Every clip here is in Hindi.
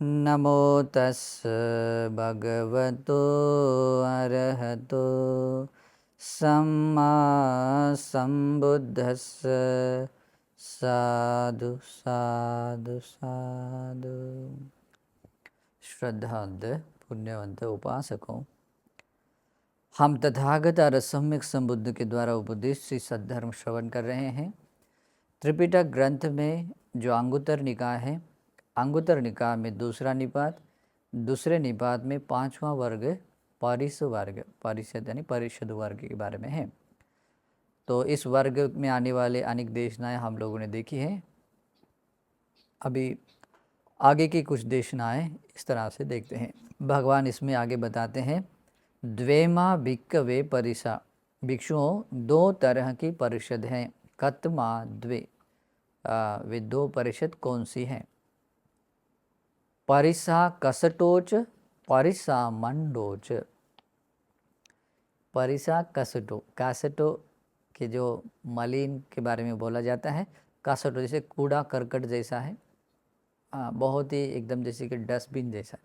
नमो तस् भगवतो अरहतो सम्मा संबुद्धस्स साधु साधु साधु। श्रद्धांत पुण्यवंत उपासकों, हम तथागत और सम्यक संबुद्ध के द्वारा उपदेश से सद्धर्म श्रवण कर रहे हैं। त्रिपिटक ग्रंथ में जो अंगुत्तर निकाय है, अंगुत्तर निकाय में दूसरा निपात, दूसरे निपात में पांचवा वर्ग परिषद यानी परिषद वर्ग के बारे में है। तो इस वर्ग में आने वाले अनेक देशनाएं हम लोगों ने देखी हैं। अभी आगे की कुछ देशनाएं इस तरह से देखते हैं। भगवान इसमें आगे बताते हैं, द्वेमा भिक्खवे परिसा, भिक्षुओं दो तरह की परिषद हैं। कतमा द्वे, वे दो परिषद कौन सी हैं? परिसा कसटोच, परिसा मंडोच। परिसा कसटो, कासटो के जो मलिन के बारे में बोला जाता है। कासटो जैसे कूड़ा करकट जैसा है, बहुत ही एकदम जैसे कि डस्टबिन जैसा,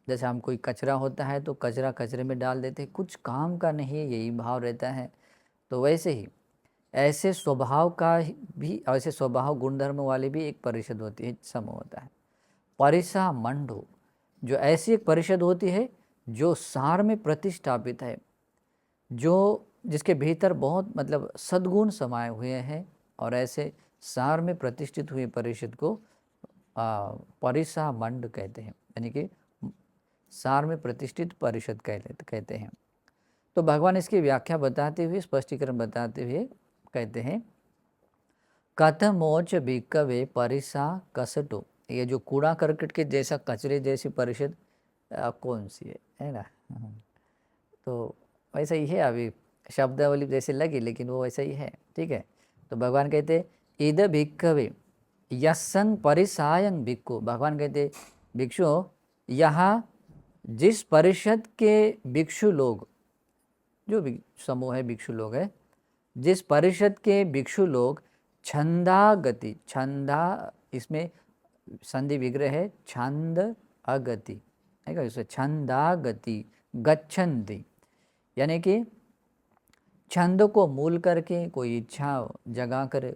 जैसे हम कोई कचरा होता है तो कचरा कचरे में डाल देते हैं, कुछ काम का नहीं, यही भाव रहता है। तो वैसे ही ऐसे स्वभाव का भी, ऐसे स्वभाव गुणधर्म वाली भी एक परिषद होती है, समूह होता है। परिसा मंडो, जो ऐसी एक परिषद होती है जो सार में प्रतिष्ठापित है, जो जिसके भीतर बहुत मतलब सद्गुण समाये हुए हैं, और ऐसे सार में प्रतिष्ठित हुए परिषद को परिसा मंड कहते हैं, यानी कि सार में प्रतिष्ठित परिषद कहते हैं। तो भगवान इसकी व्याख्या बताते हुए, स्पष्टीकरण बताते हुए कहते हैं, कथमोच भिक्खवे परिसा कसटो, ये जो कूड़ा करकट के जैसा कचरे जैसी परिषद कौन सी है ना। तो वैसा ही है, अभी शब्दावली जैसे लगी लेकिन वो वैसा ही है, ठीक है। तो भगवान कहते इद भिक्खवे यस्संग परिसायं भिक्खु, भगवान कहते भिक्षु, यहाँ जिस परिषद के भिक्षु लोग, जो भी समूह है भिक्षु लोग है, जिस परिषद के भिक्षु लोग छंदा गति, छंदा इसमें संधि विग्रह है, छंद अगति है क्या, इसे छंदा गति गच्छन्ति, यानी कि छंद को मूल करके कोई इच्छा जगा कर,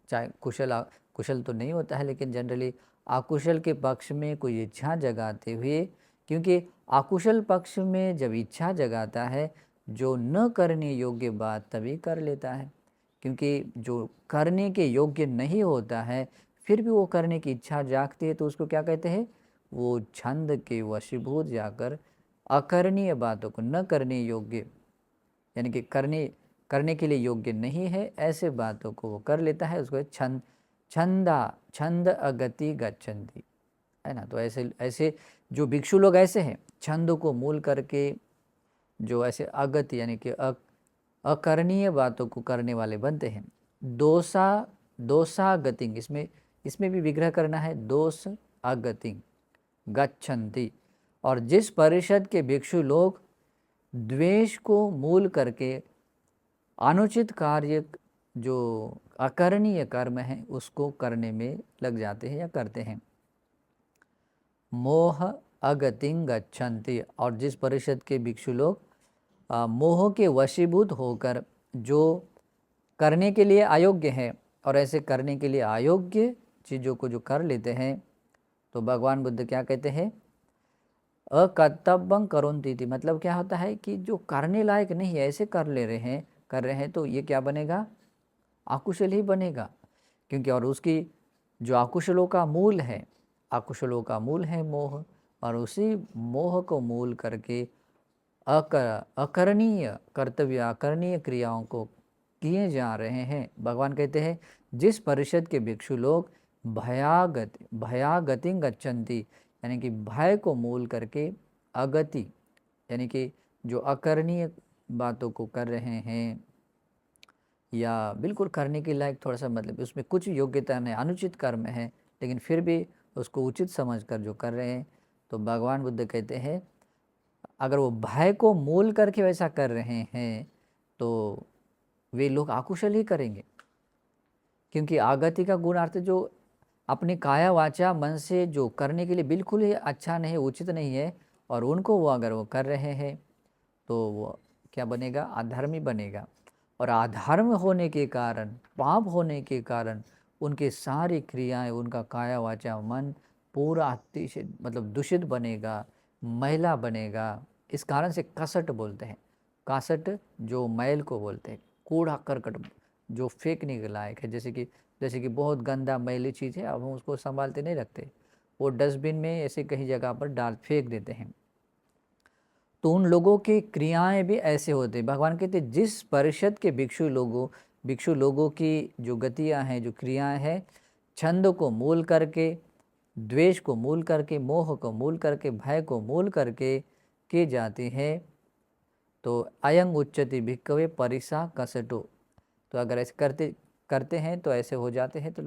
चाहे कुशल तो नहीं होता है लेकिन जनरली अकुशल के पक्ष में कोई इच्छा जगाते हुए, क्योंकि अकुशल पक्ष में जब इच्छा जगाता है, जो न करने योग्य बात तभी कर लेता है, क्योंकि जो करने के योग्य नहीं होता है फिर भी वो करने की इच्छा जागती है, तो उसको क्या कहते हैं, वो छंद के वशीभूत जाकर अकरणीय बातों को, न करने योग्य यानी कि करने के लिए योग्य नहीं है ऐसे बातों को वो कर लेता है, उसको छंद अगति गच्छन्ति, है ना। तो ऐसे जो भिक्षु लोग ऐसे हैं, छंद को मूल करके जो ऐसे अगति यानी कि अकरणीय बातों को करने वाले बनते हैं। दोषा गतिंग, इसमें भी विग्रह करना है, दोष अगतिंग गच्छन्ति। और जिस परिषद के भिक्षु लोग द्वेष को मूल करके अनुचित कार्य, जो अकरणीय कर्म है, उसको करने में लग जाते हैं या करते हैं, मोह अगतिं गच्छन्ति। और जिस परिषद के भिक्षु लोग मोह के वशीभूत होकर जो करने के लिए अयोग्य है, और ऐसे करने के लिए अयोग्य चीज़ों को जो कर लेते हैं, तो भगवान बुद्ध क्या कहते हैं, अकर्तव्यं करोन्ति, मतलब क्या होता है कि जो करने लायक नहीं है ऐसे कर रहे हैं, तो ये क्या बनेगा, अकुशल ही बनेगा। क्योंकि और उसकी जो अकुशलों का मूल है, अकुशलों का मूल है मोह, और उसी मोह को मूल करके अकरणीय कर्तव्य, अकरणीय क्रियाओं को किए जा रहे हैं। भगवान कहते हैं जिस परिषद के भिक्षु लोग भयागतिं गच्छन्ति, यानी कि भय को मूल करके अगति यानी कि जो अकरणीय बातों को कर रहे हैं, या बिल्कुल करने के लायक थोड़ा सा मतलब उसमें कुछ योग्यता नहीं, अनुचित कर्म है, लेकिन फिर भी उसको उचित समझकर जो कर रहे हैं, तो भगवान बुद्ध कहते हैं अगर वो भय को मूल करके वैसा कर रहे हैं तो वे लोग अकुशल ही करेंगे। क्योंकि आगति का गुणार्थ जो अपनी काया वाचा मन से जो करने के लिए बिल्कुल ही अच्छा नहीं, उचित नहीं है, और उनको वो अगर वो कर रहे हैं तो वो क्या बनेगा, अधर्मी बनेगा। और अधर्म होने के कारण, पाप होने के कारण उनके सारी क्रियाएं, उनका काया वाचा मन पूरा अतिशय मतलब दूषित बनेगा, मैला बनेगा। इस कारण से कसट बोलते हैं। कासट जो मैल को बोलते हैं, कूड़ा करकट जो फेंकने के लायक है, जैसे कि बहुत गंदा मैली चीज़ है, अब हम उसको संभालते नहीं रखते, वो डस्टबिन में ऐसे कहीं जगह पर डाल फेंक देते हैं। तो उन लोगों की क्रियाएं भी ऐसे होते हैं। भगवान कहते हैं जिस परिषद के भिक्षु लोगों की जो गतियां हैं, जो क्रियाएं हैं, छंद को मूल करके, द्वेष को मूल करके, मोह को मूल करके, भय को मूल करके की जाती है, तो अयंग उच्चति भिक्खवे परिसा कसटो। तो अगर ऐसे करते करते हैं तो ऐसे हो जाते हैं, तो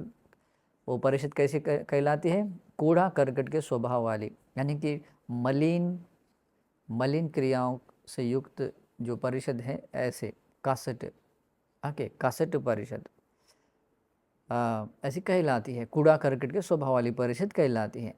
वो परिषद कैसे कहलाती है, कूड़ा करकट के स्वभाव वाली, यानी कि मलिन मलिन क्रियाओं से युक्त जो परिषद है, ऐसे कासट, ओके, कासट परिषद ऐसी कहलाती है, कूड़ा करकट के स्वभाव वाली परिषद कहलाती है।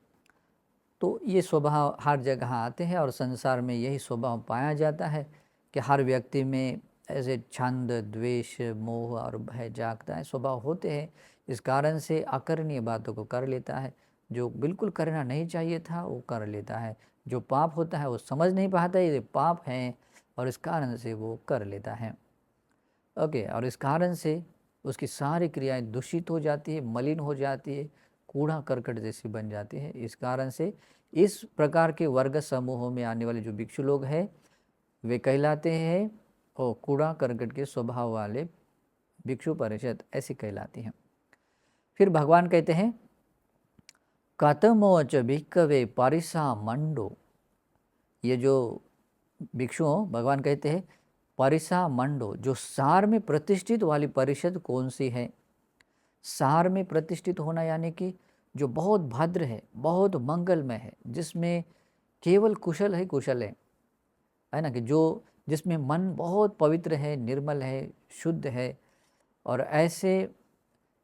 तो ये स्वभाव हर जगह आते हैं और संसार में यही स्वभाव पाया जाता है कि हर व्यक्ति में ऐसे छंद, द्वेष, मोह और भय जागता है, स्वभाव होते हैं। इस कारण से अकरणीय बातों को कर लेता है, जो बिल्कुल करना नहीं चाहिए था वो कर लेता है, जो पाप होता है वो समझ नहीं पाता ये पाप है, और इस कारण से वो कर लेता है। ओके, और इस कारण से उसकी सारी क्रियाएं दूषित हो जाती है, मलिन हो जाती है, कूड़ा करकट जैसी बन जाती है। इस कारण से इस प्रकार के वर्ग समूहों में आने वाले जो भिक्षु लोग हैं, वे कहलाते हैं और कूड़ा करकट के स्वभाव वाले भिक्षु परिषद ऐसी कहलाती हैं। फिर भगवान कहते हैं कतमोच भिक्खवे परिसा मंडो। ये जो भिक्षु भगवान कहते हैं परिसा मंडो, जो सार में प्रतिष्ठित वाली परिषद कौन सी है। सार में प्रतिष्ठित होना यानी कि जो बहुत भद्र है, बहुत मंगलमय है, जिसमें केवल कुशल है ना, कि जो जिसमें मन बहुत पवित्र है, निर्मल है, शुद्ध है, और ऐसे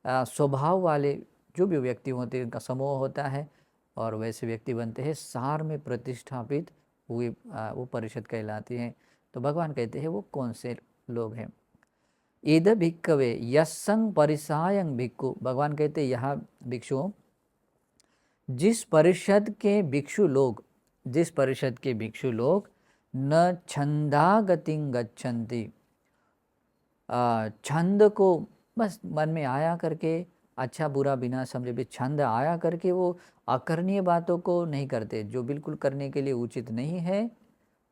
स्वभाव वाले जो भी व्यक्ति होते हैं उनका समूह होता है, और वैसे व्यक्ति बनते हैं सार में प्रतिष्ठापित हुए, वो परिषद कहलाती है। तो भगवान कहते हैं वो कौन से लोग हैं। ईद भिक्खवे यस्संग परिसायं भिक्खु, भगवान कहते हैं यहाँ भिक्षुओं, जिस परिषद के भिक्षु लोग न छंदागति गच्छन्ति, छंद को बस मन में आया करके, अच्छा बुरा बिना समझे भी छंद आया करके वो अकरणीय बातों को नहीं करते, जो बिल्कुल करने के लिए उचित नहीं है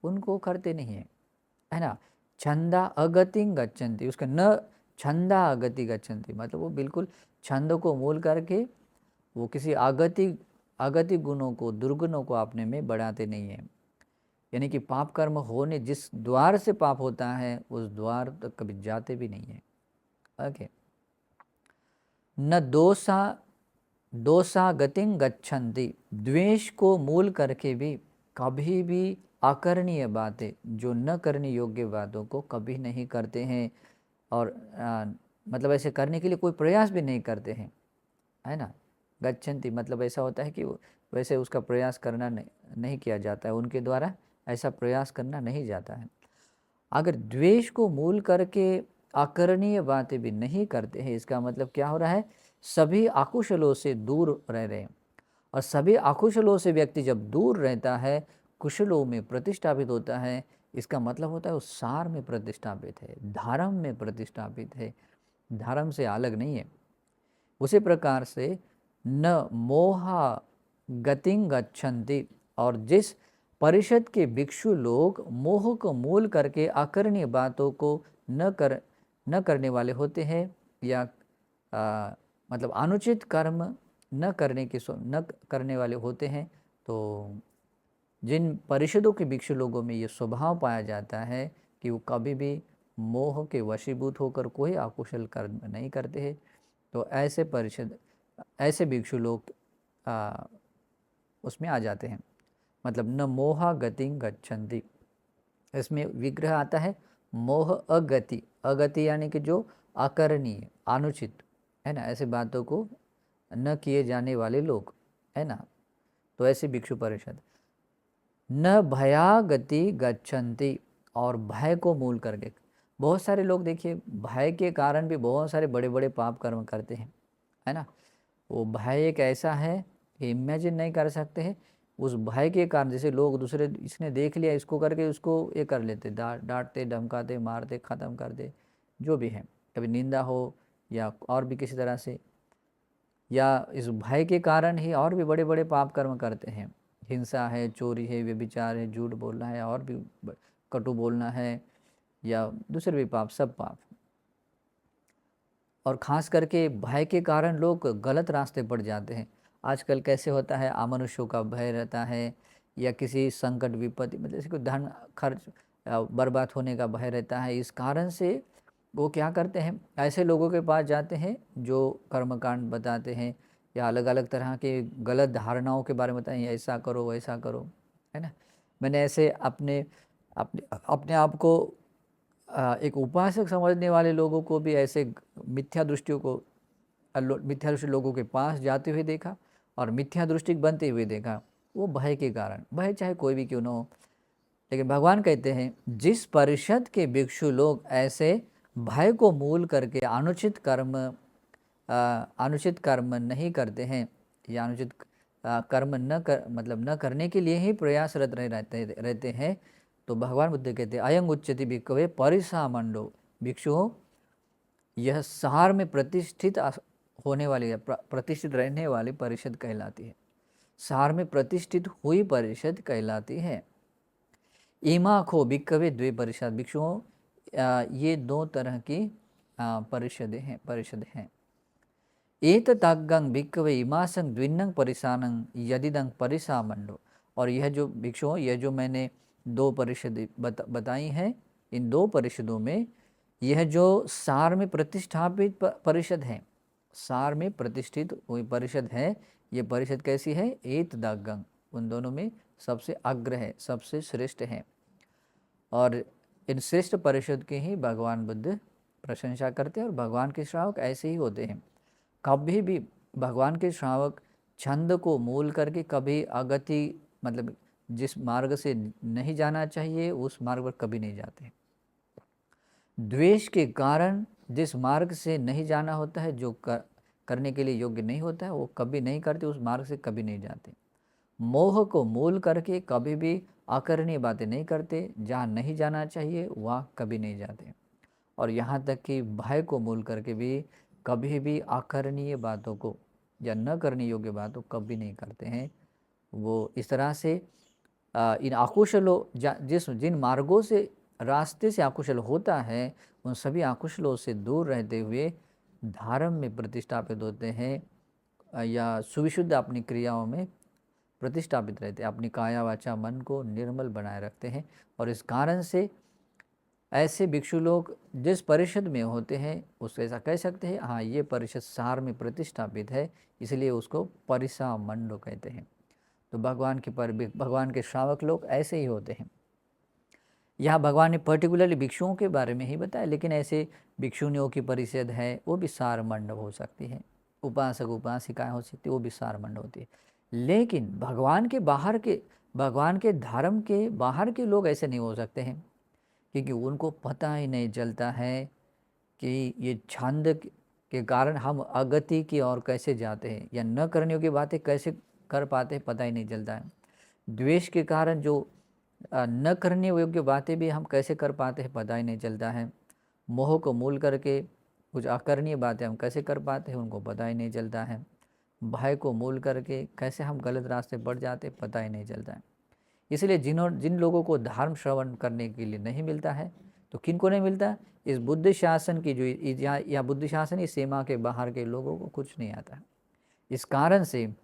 उनको करते नहीं है ना। छंदा अगति गच्छन्ति, उसका न छंदा अगति गच्छन्ति मतलब वो बिल्कुल छंद को मूल करके वो किसी अगति गुणों को, दुर्गुणों को अपने में बढ़ाते नहीं है। यानी कि पाप कर्म होने जिस द्वार से पाप होता है उस द्वार तक कभी जाते भी नहीं है। ओके, न दोषा गतिं गच्छन्ति, द्वेष को मूल करके भी कभी भी अकरणीय बातें, जो न करने योग्य बातों को कभी नहीं करते हैं, और मतलब ऐसे करने के लिए कोई प्रयास भी नहीं करते हैं, है ना। गच्छन्ति मतलब ऐसा होता है कि वैसे उसका प्रयास करना नहीं किया जाता है, उनके द्वारा ऐसा प्रयास करना नहीं जाता है। अगर द्वेष को मूल करके अकरणीय बातें भी नहीं करते हैं, इसका मतलब क्या हो रहा है, सभी अकुशलों से दूर रह रहे हैं। और सभी अकुशलों से व्यक्ति जब दूर रहता है, कुशलों में प्रतिष्ठापित होता है, इसका मतलब होता है वो सार में प्रतिष्ठापित है, धर्म में प्रतिष्ठापित है, धर्म से अलग नहीं है। उसी प्रकार से न मोहा गतिं गच्छन्ति, और जिस परिषद के भिक्षु लोग मोह को मूल करके अकरणीय बातों को न करने वाले होते हैं, या मतलब अनुचित कर्म न करने वाले होते हैं, तो जिन परिषदों के भिक्षु लोगों में ये स्वभाव पाया जाता है कि वो कभी भी मोह के वशीभूत होकर कोई अकुशल कर्म नहीं करते हैं, तो ऐसे भिक्षु लोग उसमें आ जाते हैं। मतलब न मोहा गति गच्छन्ति, इसमें विग्रह आता है मोह अगति यानी कि जो अकरणीय, अनुचित है ना, ऐसे बातों को न किए जाने वाले लोग, है ना, तो ऐसी भिक्षु परिषद। न भया गति गच्छन्ति, और भय को मूल करके, बहुत सारे लोग देखिए भय के कारण भी बहुत सारे बड़े बड़े पाप कर्म करते हैं, है ना। वो भय एक ऐसा है कि इमेजिन नहीं कर सकते हैं। उस भय के कारण जैसे लोग दूसरे, इसने देख लिया इसको करके उसको ये कर लेते, डांटते धमकाते मारते ख़त्म कर दे, जो भी है, कभी निंदा हो या और भी किसी तरह से, या इस भय के कारण ही और भी बड़े बड़े पाप कर्म करते हैं। हिंसा है, चोरी है, व्यभिचार है, झूठ बोलना है, और भी कटु बोलना है, या दूसरे भी पाप, सब पाप। और ख़ास करके भय के कारण लोग गलत रास्ते पड़ जाते हैं। आजकल कैसे होता है, अमनुष्यों का भय रहता है, या किसी संकट विपत्ति, मतलब जैसे कोई धन खर्च बर्बाद होने का भय रहता है। इस कारण से वो क्या करते हैं, ऐसे लोगों के पास जाते हैं जो कर्मकांड बताते हैं, या अलग अलग तरह के गलत धारणाओं के बारे में बताएं, ऐसा करो वैसा करो, है ना। मैंने ऐसे अपने अपने अपने आप को एक उपासक समझने वाले लोगों को भी ऐसे मिथ्या दृष्टियों को, मिथ्या दृष्टि लोगों के पास जाते हुए देखा, और मिथ्या दृष्टि बनते हुए देखा, वो भय के कारण। भय चाहे कोई भी क्यों न हो, लेकिन भगवान कहते हैं जिस परिषद के भिक्षु लोग ऐसे भय को मूल करके अनुचित कर्म नहीं करते हैं, या अनुचित कर्म न कर, मतलब न करने के लिए ही प्रयासरत रहते हैं, तो भगवान बुद्ध कहते हैं अयंग उच्यति भिक्खवे परिसामंडो, भिक्षुओं यह सार में प्रतिष्ठित होने वाली, प्रतिष्ठित रहने वाली परिषद कहलाती है। सार में प्रतिष्ठित हुई परिषद कहलाती है। इमा खो भिक्खवे द्वे परिषद, भिक्षुओं ये दो तरह की परिषद हैं। एत ताग्गंग भिक्खवे इमासंग द्विन्नंग परिसानंग यदिदंग परिसामंडो, और यह जो भिक्षुओं, यह जो मैंने दो परिषद बताई हैं, इन दो परिषदों में यह जो सार में प्रतिष्ठापित परिषद है, सार में प्रतिष्ठित हुई परिषद है, ये परिषद कैसी है, एत दाग्गंग, उन दोनों में सबसे अग्र है, सबसे श्रेष्ठ है। और इन श्रेष्ठ परिषद की ही भगवान बुद्ध प्रशंसा करते हैं, और भगवान के श्रावक ऐसे ही होते हैं। कभी भी भगवान के श्रावक छंद को मूल करके कभी अगति, मतलब जिस मार्ग से नहीं जाना चाहिए उस मार्ग पर कभी नहीं जाते। द्वेष के कारण जिस मार्ग से नहीं जाना होता है, जो करने के लिए योग्य नहीं होता है, वो कभी नहीं करते, उस मार्ग से कभी नहीं जाते। मोह को मूल करके कभी भी आकरणीय बातें नहीं करते, जहाँ नहीं जाना चाहिए वहाँ कभी नहीं जाते। और यहाँ तक कि भय को मूल करके भी कभी भी आकरणीय बातों को या न करने योग्य बातों कभी नहीं करते हैं। वो इस तरह से इन आकुशलों, जिन मार्गों से, रास्ते से आकुशल होता है, उन सभी आकुशलों से दूर रहते हुए धर्म में प्रतिष्ठापित होते हैं, या सुविशुद्ध अपनी क्रियाओं में प्रतिष्ठापित रहते हैं, अपनी काया वाचा मन को निर्मल बनाए रखते हैं। और इस कारण से ऐसे भिक्षु लोग जिस परिषद में होते हैं उसको ऐसा कह सकते हैं, हाँ ये परिषद सार में प्रतिष्ठापित है, इसलिए उसको परिसामंडो कहते हैं। तो भगवान के श्रावक लोग ऐसे ही होते हैं। यहाँ भगवान ने पर्टिकुलरली भिक्षुओं के बारे में ही बताया, लेकिन ऐसे भिक्षुनियों की परिषद है, वो भी सारमंड हो सकती है। उपासक उपासिकाएं हो सकती है, वो भी सारमंड होती है। लेकिन भगवान के धर्म के बाहर के लोग ऐसे नहीं हो सकते हैं, क्योंकि उनको पता ही नहीं चलता है कि ये छंद के कारण हम अगति की ओर कैसे जाते हैं, या न करने की बातें कैसे कर पाते हैं, पता ही नहीं चलता है। द्वेष के कारण जो न करने योग्य बातें भी हम कैसे कर पाते हैं, पता ही नहीं चलता है। मोह को मूल करके कुछ अकरणीय बातें हम कैसे कर पाते हैं, उनको पता ही नहीं चलता है। भय को मूल करके कैसे हम गलत रास्ते बढ़ जाते, पता ही नहीं चलता है। इसलिए जिन लोगों को धर्म श्रवण करने के लिए नहीं मिलता है, तो किन को नहीं मिलता, इस बुद्ध शासन की जो या बुद्ध शासन की सीमा के बाहर के लोगों को कुछ नहीं आता है। इस कारण से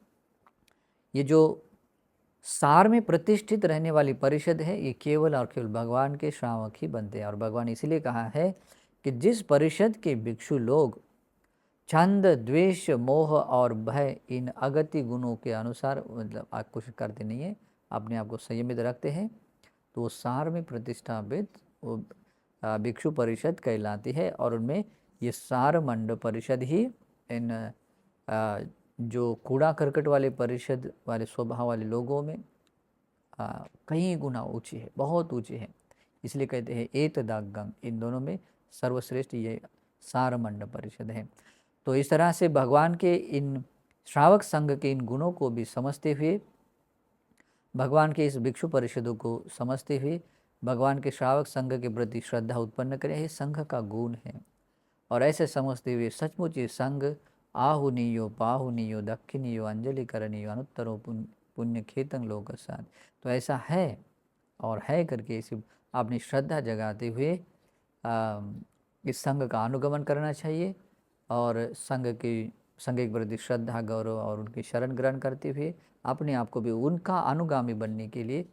ये जो सार में प्रतिष्ठित रहने वाली परिषद है, ये केवल और केवल भगवान के श्रावक ही बनते हैं। और भगवान इसलिए कहा है कि जिस परिषद के भिक्षु लोग छंद, द्वेष, मोह और भय, इन अगति गुणों के अनुसार मतलब आप कुछ करते नहीं है, अपने आप को संयमित रखते हैं, तो वो सार में प्रतिष्ठापित वो भिक्षु परिषद कहलाती है। और उनमें ये सार मंड परिषद ही इन जो कूड़ा करकट वाले परिषद वाले स्वभाव वाले लोगों में कई गुना ऊँची है, बहुत ऊँची है। इसलिए कहते हैं एतदागम, इन दोनों में सर्वश्रेष्ठ ये सारमंड परिषद है। तो इस तरह से भगवान के इन श्रावक संघ के इन गुणों को भी समझते हुए, भगवान के इस भिक्षु परिषदों को समझते हुए भगवान के श्रावक संघ के प्रति श्रद्धा उत्पन्न करें, ये संघ का गुण है। और ऐसे समझते हुए सचमुच ये संघ आहुनीयो पाहुनीयो दक्षिणीयो अंजलि करणीयो अनुत्तरो पुण्य खेतंग लोक साथ, तो ऐसा है और है करके इसे अपनी श्रद्धा जगाते हुए इस संघ का अनुगमन करना चाहिए। और संघ के प्रति श्रद्धा गौरव और उनकी शरण ग्रहण करते हुए अपने आप को भी उनका अनुगामी बनने के लिए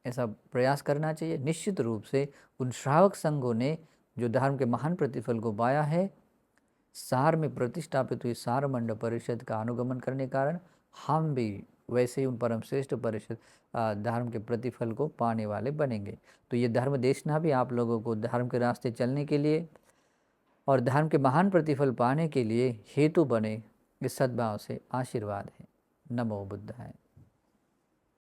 ऐसा प्रयास करना चाहिए। निश्चित रूप से उन श्रावक संघों ने जो धर्म के महान प्रतिफल को पाया है, सार में प्रतिष्ठापित हुई सारमंड परिषद का अनुगमन करने के कारण हम भी वैसे ही उन परम श्रेष्ठ परिषद धर्म के प्रतिफल को पाने वाले बनेंगे। तो ये धर्म देशना भी आप लोगों को धर्म के रास्ते चलने के लिए और धर्म के महान प्रतिफल पाने के लिए हेतु बने, इस सद्भाव से आशीर्वाद है। नमो बुद्धाय।